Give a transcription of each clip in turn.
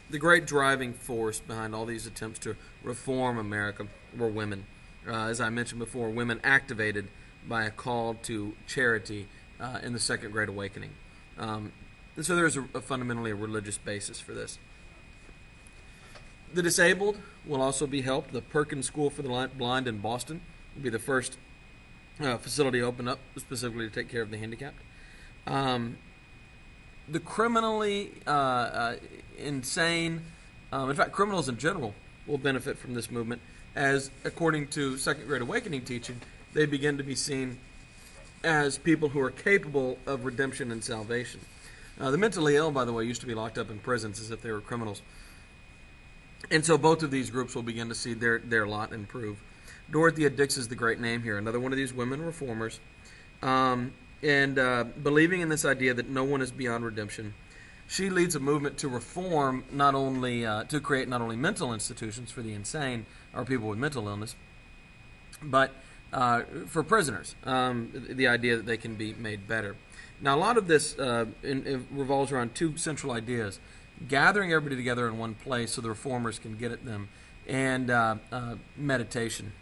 The great driving force behind all these attempts to reform America were women. As I mentioned before, women activated by a call to charity in the Second Great Awakening. And so there's fundamentally a religious basis for this. The disabled will also be helped. The Perkins School for the Blind in Boston will be the first facility opened up specifically to take care of the handicapped. The criminally insane, in fact, criminals in general will benefit from this movement, as according to Second Great Awakening teaching, they begin to be seen as people who are capable of redemption and salvation. The mentally ill, by the way, used to be locked up in prisons as if they were criminals. And so both of these groups will begin to see their lot improve. Dorothea Dix is the great name here, another one of these women reformers. Believing in this idea that no one is beyond redemption, she leads a movement to reform to create not only mental institutions for the insane or people with mental illness, but for prisoners, the idea that they can be made better. Now, a lot of this revolves around two central ideas: gathering everybody together in one place so the reformers can get at them, and meditation.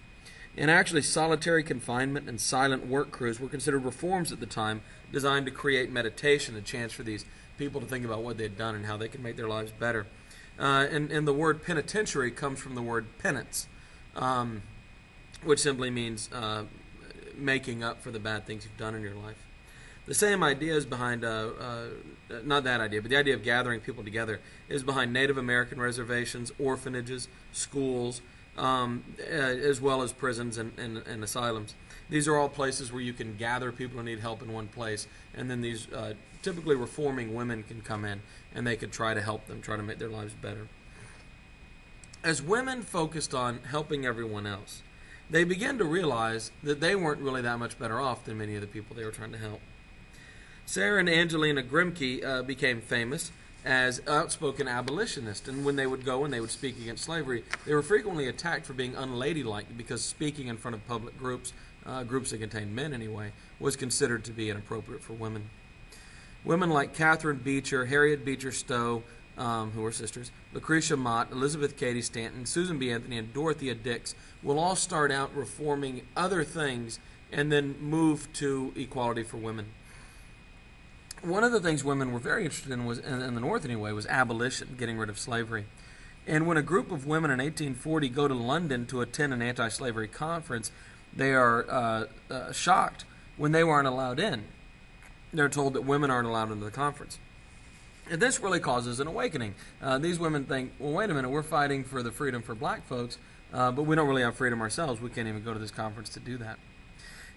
And actually, solitary confinement and silent work crews were considered reforms at the time, designed to create meditation, a chance for these people to think about what they'd done and how they could make their lives better. And the word penitentiary comes from the word penance, which simply means making up for the bad things you've done in your life. The same idea is behind, not that idea, but the idea of gathering people together is behind Native American reservations, orphanages, schools, as well as prisons and asylums. These are all places where you can gather people who need help in one place, and then these typically reforming women can come in, and they could try to help them, try to make their lives better. As women focused on helping everyone else, they began to realize that they weren't really that much better off than many of the people they were trying to help. Sarah and Angelina Grimke became famous as outspoken abolitionists, and when they would go and they would speak against slavery, they were frequently attacked for being unladylike because speaking in front of public groups that contained men anyway, was considered to be inappropriate for women. Women like Catherine Beecher, Harriet Beecher Stowe, who were sisters, Lucretia Mott, Elizabeth Cady Stanton, Susan B. Anthony, and Dorothea Dix will all start out reforming other things and then move to equality for women. One of the things women were very interested in was, in the North anyway, was abolition, getting rid of slavery. And when a group of women in 1840 go to London to attend an anti-slavery conference, they are shocked when they weren't allowed in. They're told that women aren't allowed into the conference. And this really causes an awakening. These women think, well, wait a minute, we're fighting for the freedom for black folks, but we don't really have freedom ourselves. We can't even go to this conference to do that.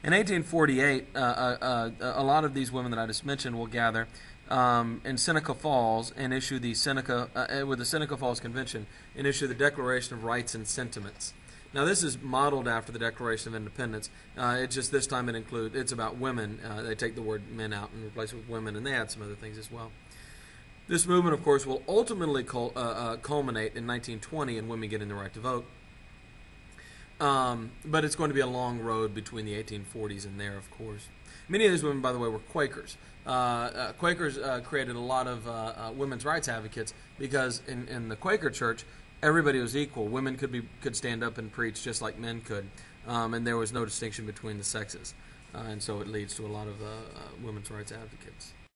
In 1848, a lot of these women that I just mentioned will gather in Seneca Falls and issue the Seneca Falls Convention and issue the Declaration of Rights and Sentiments. Now, this is modeled after the Declaration of Independence. It's just this time it's about women. They take the word men out and replace it with women, and they add some other things as well. This movement, of course, will ultimately culminate in 1920 and women getting the right to vote. But it's going to be a long road between the 1840s and there, of course. Many of these women, by the way, were Quakers. Quakers created a lot of women's rights advocates because in the Quaker church, everybody was equal. Women could stand up and preach just like men could, and there was no distinction between the sexes. And so it leads to a lot of women's rights advocates.